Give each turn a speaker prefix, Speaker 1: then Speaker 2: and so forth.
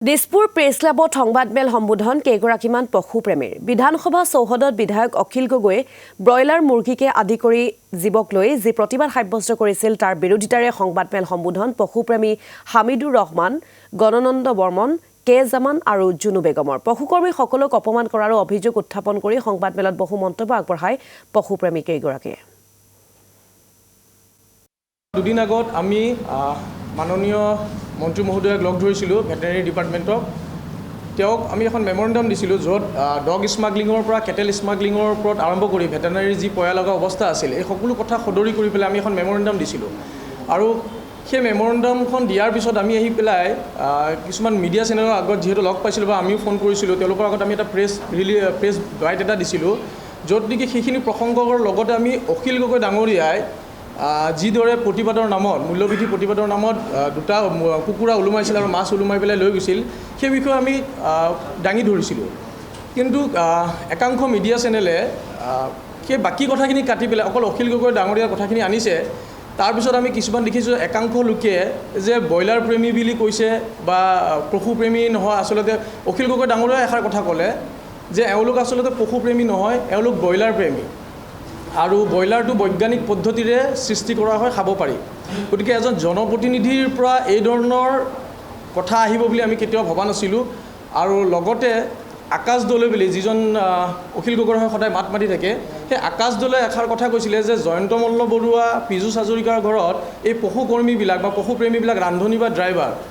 Speaker 1: Dispur press ক্লাবত সংবাদমেল সম্বোধন কেইগৰাকীমান পশুপ্ৰেমীৰ বিধানসভা চৌহদত বিধায়ক অখিল গগৈয়ে ব্ৰইলাৰ মুৰ্গীকে আদি কৰি জীৱক লৈ যি প্ৰতিবাদ সাব্যস্ত কৰিছিল তাৰ বিৰোধিতাৰে সংবাদমেল সম্বোধন পশুপ্ৰেমী হামিদুৰ ৰহমান গণনন্দ বৰ্মন কে জামান আৰু জুনু বেগমৰ পশুকৰ্মীসকলক অপমান কৰাৰ অভিযোগ উত্থাপন কৰি সংবাদমেলত বহু মন্তব্য আগবঢ়ায় পশুপ্ৰেমী কেইগৰাকীয়ে।
Speaker 2: দুদিন আগত আমি মাননীয় মন্ত্ৰী মহোদয়ক লগ ধৰিছিলোঁ ভেটেনেৰী ডিপাৰ্টমেণ্টক। তেওঁক আমি এখন মেমৰেণ্ডাম দিছিলোঁ য'ত ডগ স্মাগলিঙৰ পৰা কেটেল স্মাগলিঙৰ ওপৰত আৰম্ভ কৰি ভেটেনাৰীৰ যি পয়া লগা অৱস্থা আছিল এই সকলো কথা সদৰি কৰি পেলাই আমি এখন মেমৰেণ্ডাম দিছিলোঁ। আৰু সেই মেমৰেণ্ডামখন দিয়াৰ পিছত আমি আহি পেলাই কিছুমান মিডিয়া চেনেলৰ আগত যিহেতু লগ পাইছিলোঁ বা আমিও ফোন কৰিছিলোঁ, তেওঁলোকৰ আগত আমি এটা প্ৰেছ বাইট এটা দিছিলোঁ, য'ত নেকি সেইখিনি প্ৰসংগৰ লগতে আমি অখিল গগৈ ডাঙৰীয়াই যিদৰে প্ৰতিবাদৰ নামত মূল্যবৃদ্ধি প্ৰতিবাদৰ নামত দুটা কুকুৰা ওলোমাইছিল আৰু মাছ ওলোমাই পেলাই লৈ গৈছিল, সেই বিষয়ে আমি দাঙি ধৰিছিলোঁ। কিন্তু একাংশ মিডিয়া চেনেলে সেই বাকী কথাখিনি কাটি পেলাই অকল অখিল গগৈ ডাঙৰীয়াৰ কথাখিনি আনিছে। তাৰপিছত আমি কিছুমান দেখিছোঁ একাংশ লোকে যে ব্ৰইলাৰ প্ৰেমী বুলি কৈছে বা পশুপ্ৰেমী নহয়, আচলতে অখিল গগৈ ডাঙৰীয়াই এষাৰ কথা ক'লে যে এওঁলোক আচলতে পশুপ্ৰেমী নহয়, এওঁলোক ব্ৰইলাৰ প্ৰেমী আৰু ব্ৰইলাৰটো বৈজ্ঞানিক পদ্ধতিৰে সৃষ্টি কৰা হয়, খাব পাৰি। গতিকে এজন জনপ্ৰতিনিধিৰ পৰা এই ধৰণৰ কথা আহিব বুলি আমি কেতিয়াও ভবা নাছিলোঁ। আৰু লগতে আকাশ দলে বুলি যিজন অখিল গগৈৰ হৈ সদায় মাত মাতি থাকে, সেই আকাশ দলে এষাৰ কথা কৈছিলে যে জয়ন্ত মল্ল বৰুৱা, পীযুষ হাজৰিকাৰ ঘৰত এই পশুকৰ্মীবিলাক বা পশুপ্ৰেমীবিলাক ৰান্ধনি বা ড্ৰাইভাৰ।